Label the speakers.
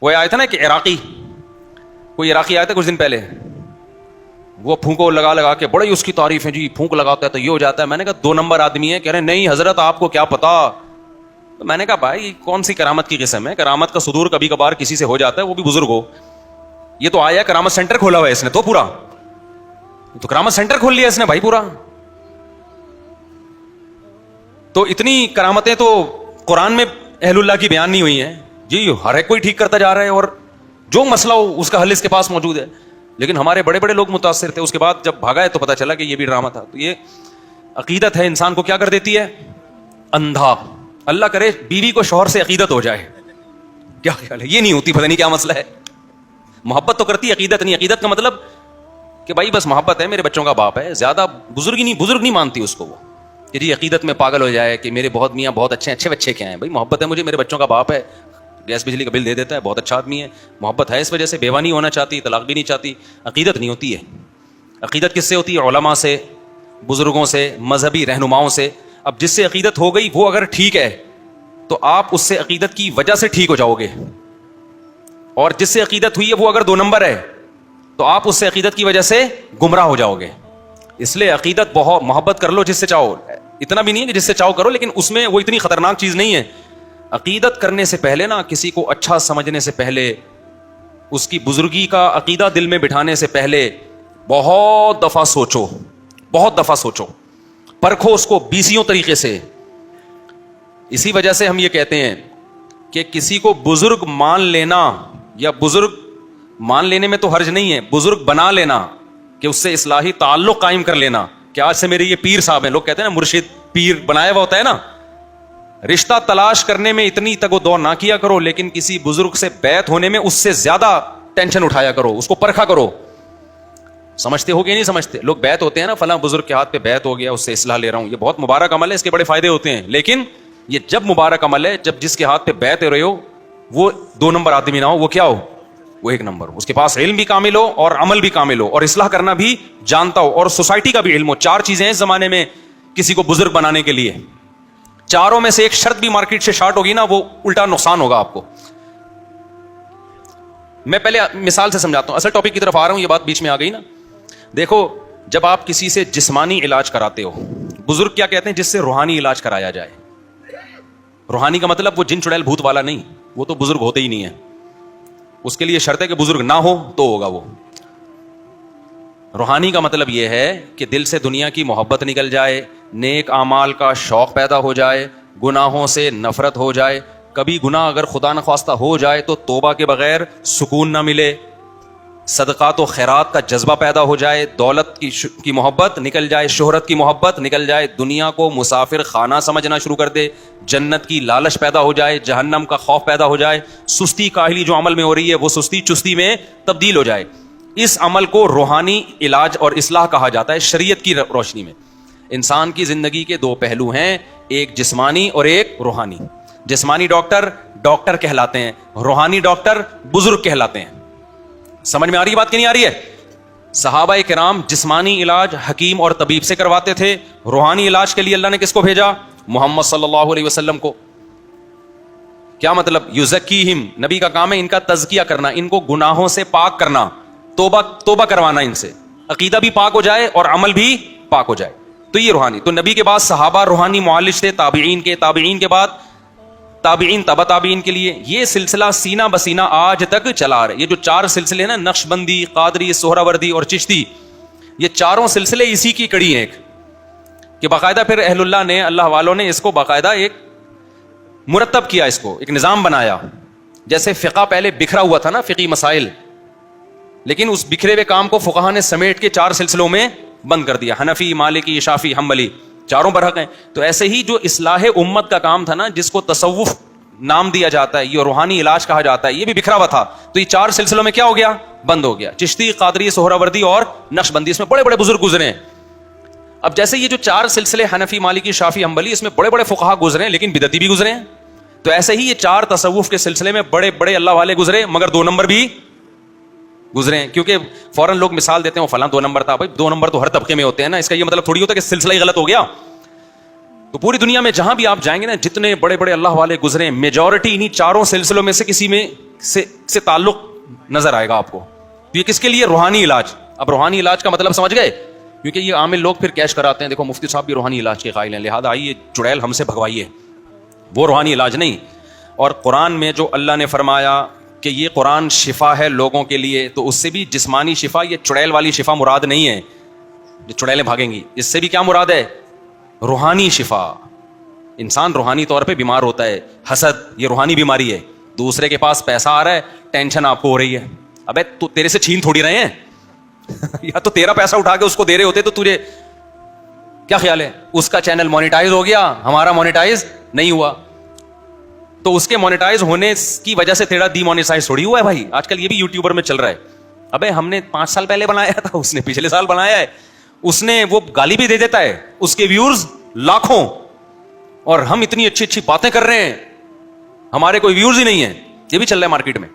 Speaker 1: وہ آیا تھا نا کہ کوئی عراقی آیا تھا کچھ دن پہلے, وہ پھونکو لگا لگا کے بڑی اس کی تعریف ہے جی, پھونک لگاتا ہے تو یہ ہو جاتا ہے. میں نے کہا 2 نمبر آدمی ہے. کہہ رہے نہیں حضرت آپ کو کیا پتا. تو میں نے کہا بھائی کون سی کرامت کی قسم ہے, کرامت کا صدور کبھی کبھار کسی سے ہو جاتا ہے, وہ بھی بزرگ ہو. یہ تو آیا کرامت سینٹر کھولا ہوا ہے اس نے تو پورا, تو کرامت سینٹر کھول لیا اس نے بھائی پورا. تو اتنی کرامتیں تو قرآن میں اہل اللہ کی بیان نہیں ہوئی ہیں جی. ہر ایک کوئی ٹھیک کرتا جا رہا ہے اور جو مسئلہ ہو اس کا حل اس کے پاس موجود ہے. لیکن ہمارے بڑے بڑے لوگ متاثر تھے, اس کے بعد جب بھاگا ہے تو پتا چلا کہ یہ بھی ڈرامہ تھا. تو یہ عقیدت ہے انسان کو کیا کر دیتی ہے, اندھا. اللہ کرے بیوی کو شوہر سے عقیدت ہو جائے, کیا خیال ہے؟ یہ نہیں ہوتی, پتہ نہیں کیا مسئلہ ہے. محبت تو کرتی, عقیدت نہیں. عقیدت کا مطلب کہ بھائی بس محبت ہے, میرے بچوں کا باپ ہے, زیادہ بزرگ نہیں مانتی اس کو وہ کہ جی عقیدت میں پاگل ہو جائے کہ میرے بہت میاں بہت اچھے بچے کیا ہیں. بھائی محبت ہے مجھے, میرے بچوں کا باپ ہے, گیس بجلی کا بل دے دیتا ہے, بہت اچھا آدمی ہے. محبت ہے اس وجہ سے بیوہ نہیں ہونا چاہتی, طلاق بھی نہیں چاہتی. عقیدت نہیں ہوتی ہے. عقیدت کس سے ہوتی ہے؟ علماء سے, بزرگوں سے, مذہبی رہنماؤں سے. اب جس سے عقیدت ہو گئی وہ اگر ٹھیک ہے تو آپ اس سے عقیدت کی وجہ سے ٹھیک ہو جاؤ گے, اور جس سے عقیدت ہوئی ہے وہ اگر 2 نمبر ہے تو آپ اس سے عقیدت کی وجہ سے گمراہ ہو جاؤ گے. اس لیے عقیدت بہت محبت کر لو جس سے چاہو, اتنا بھی نہیں ہے کہ جس سے چاہو کرو, لیکن اس میں وہ اتنی خطرناک چیز نہیں ہے. عقیدت کرنے سے پہلے نا, کسی کو اچھا سمجھنے سے پہلے, اس کی بزرگی کا عقیدہ دل میں بٹھانے سے پہلے بہت دفعہ سوچو, پرکھو اس کو 20 طریقے سے. اسی وجہ سے ہم یہ کہتے ہیں کہ کسی کو بزرگ مان لینا, یا بزرگ مان لینے میں تو حرج نہیں ہے, بزرگ بنا لینا کہ اس سے اصلاحی تعلق قائم کر لینا کہ آج سے میرے یہ پیر صاحب ہیں. لوگ کہتے ہیں نا مرشد پیر بنایا ہوا ہوتا ہے نا. رشتہ تلاش کرنے میں اتنی تگ و دو نہ کیا کرو, لیکن کسی بزرگ سے بیعت ہونے میں اس سے زیادہ ٹینشن اٹھایا کرو, اس کو پرکھا کرو. سمجھتے ہو کہ نہیں سمجھتے؟ لوگ بیعت ہوتے ہیں نا, فلاں بزرگ کے ہاتھ پہ بیعت ہو گیا, اس سے اصلاح لے رہا ہوں, یہ بہت مبارک عمل ہے, اس کے بڑے فائدے ہوتے ہیں. لیکن یہ جب مبارک عمل ہے جب جس کے ہاتھ پہ بیعت رہے ہو وہ 2 نمبر آدمی نہ ہو, وہ کیا ہو, وہ 1 نمبر ہو. اس کے پاس علم بھی کامل ہو اور عمل بھی کامل ہو اور اصلاح کرنا بھی جانتا ہو اور سوسائٹی کا بھی علم ہو. 4 چیزیں ہیں اس زمانے میں کسی کو بزرگ بنانے کے لیے. 4 میں سے ایک شرط بھی مارکیٹ سے شارٹ ہوگی نا, وہ الٹا نقصان ہوگا آپ کو. میں پہلے مثال سے سمجھاتا ہوں, اصل ٹاپک کی طرف آ رہا ہوں, یہ بات بیچ میں آ گئی نا. دیکھو جب آپ کسی سے جسمانی علاج کراتے ہو, بزرگ کیا کہتے ہیں, جس سے روحانی علاج کرایا جائے. روحانی کا مطلب وہ جن چڑیل بھوت والا نہیں, وہ تو بزرگ ہوتے ہی نہیں ہے. اس کے لیے شرط ہے کہ بزرگ نہ ہو تو ہوگا وہ. روحانی کا مطلب یہ ہے کہ دل سے دنیا کی محبت نکل جائے, نیک اعمال کا شوق پیدا ہو جائے, گناہوں سے نفرت ہو جائے. کبھی گناہ اگر خدا نخواستہ ہو جائے تو توبہ کے بغیر سکون نہ ملے, صدقات و خیرات کا جذبہ پیدا ہو جائے, دولت کی محبت نکل جائے, شہرت کی محبت نکل جائے, دنیا کو مسافر خانہ سمجھنا شروع کر دے, جنت کی لالچ پیدا ہو جائے, جہنم کا خوف پیدا ہو جائے, سستی کاہلی جو عمل میں ہو رہی ہے وہ سستی چستی میں تبدیل ہو جائے. اس عمل کو روحانی علاج اور اصلاح کہا جاتا ہے شریعت کی روشنی میں. انسان کی زندگی کے 2 پہلو ہیں, ایک جسمانی اور ایک روحانی. جسمانی ڈاکٹر کہلاتے ہیں, روحانی ڈاکٹر بزرگ کہلاتے ہیں. سمجھ میں آ رہی ہے بات کہ نہیں آ رہی ہے؟ صحابہ کرام جسمانی علاج حکیم اور طبیب سے کرواتے تھے, روحانی علاج کے لیے اللہ نے کس کو بھیجا؟ محمد صلی اللہ علیہ وسلم کو. کیا مطلب؟ یزکیہم, نبی کا کام ہے ان کا تزکیہ کرنا, ان کو گناہوں سے پاک کرنا, توبہ کروانا, ان سے عقیدہ بھی پاک ہو جائے اور عمل بھی پاک ہو جائے. تو یہ روحانی. تو نبی کے بعد صحابہ روحانی معالج تھے, تابعین کے بعد تابعین, تبع تابعین کے لیے. یہ سلسلہ سینہ بسینہ آج تک چلا آ رہا ہے. یہ جو 4 سلسلے ہیں نا, نقشبندی, قادری, سہروردی اور چشتی, یہ 4 سلسلے اسی کی کڑی ہیں ایک, کہ باقاعدہ پھر اہل اللہ نے, اللہ والوں نے اس کو باقاعدہ ایک مرتب کیا, اس کو ایک نظام بنایا. جیسے فقہ پہلے بکھرا ہوا تھا نا, فقی مسائل, لیکن اس بکھرے ہوئے کام کو فقہا نے سمیٹ کے 4 سلسلوں میں بند کر دیا. حنفی, مالکی, شافعی, حنبلی, 4 برحق ہیں. تو ایسے ہی جو اصلاح امت کا کام تھا نا, جس کو تصوف نام دیا جاتا ہے, یہ روحانی علاج کہا جاتا ہے, یہ بھی بکھرا ہوا تھا. تو یہ 4 سلسلوں میں کیا ہو گیا؟ بند ہو گیا. چشتی, قادری, سہروردی اور نقشبندی, اس میں بڑے بڑے بزرگ گزرے ہیں. اب جیسے یہ جو 4 سلسلے حنفی, مالکی, شافعی, حنبلی, اس میں بڑے بڑے فقہا گزرے ہیں لیکن بدعتی بھی گزرے ہیں. تو ایسے ہی یہ 4 تصوف کے سلسلے میں بڑے بڑے اللہ والے گزرے, مگر 2 نمبر بھی گزرے ہیں. کیونکہ فوراً لوگ مثال دیتے ہیں, فلاں 2 نمبر تھا. بھائی 2 نمبر تو ہر طبقے میں ہوتے ہیں نا, اس کا یہ مطلب تھوڑی ہوتا ہے کہ سلسلہ ہی غلط ہو گیا. تو پوری دنیا میں جہاں بھی آپ جائیں گے نا, جتنے بڑے بڑے اللہ والے گزرے, میجورٹی انہیں چاروں سلسلوں میں سے کسی میں سے تعلق نظر آئے گا آپ کو. تو یہ کس کے لیے؟ روحانی علاج. اب روحانی علاج کا مطلب سمجھ گئے, کیونکہ یہ عامل لوگ پھر کیش کراتے ہیں, دیکھو مفتی صاحب بھی روحانی علاج کے قائل ہیں, لہذا آئیے چڑیل ہم سے بھگوائیے. وہ روحانی علاج نہیں. اور قرآن میں جو اللہ نے فرمایا کہ یہ قرآن شفا ہے لوگوں کے لیے, تو اس سے بھی جسمانی شفا, یہ چڑیل والی شفا مراد نہیں ہے جو چڑیلیں بھاگیں گی. اس سے بھی کیا مراد ہے؟ روحانی شفا. انسان روحانی طور پہ بیمار ہوتا ہے, حسد یہ روحانی بیماری ہے. دوسرے کے پاس پیسہ آ رہا ہے, ٹینشن آپ کو ہو رہی ہے. ابے تو تیرے سے چھین تھوڑی رہے ہیں یا تو تیرا پیسہ اٹھا کے اس کو دے رہے ہوتے تو تجھے کیا خیال ہے اس کا چینل مونیٹائز ہو گیا, ہمارا مونیٹائز نہیں ہوا, تو اس کے مونیٹائز ہونے کی وجہ سے تیرا ڈی مونیٹائز تھوڑی ہوا ہے بھائی. آج کل یہ بھی یوٹیوبر میں چل رہا ہے, ابے ہم نے 5 سال پہلے بنایا تھا, اس نے پچھلے سال بنایا ہے, اس نے وہ گالی بھی دے دیتا ہے, اس کے ویورز لاکھوں, اور ہم اتنی اچھی اچھی باتیں کر رہے ہیں, ہمارے کوئی ویورز ہی نہیں ہے. یہ بھی چل رہا ہے مارکیٹ میں.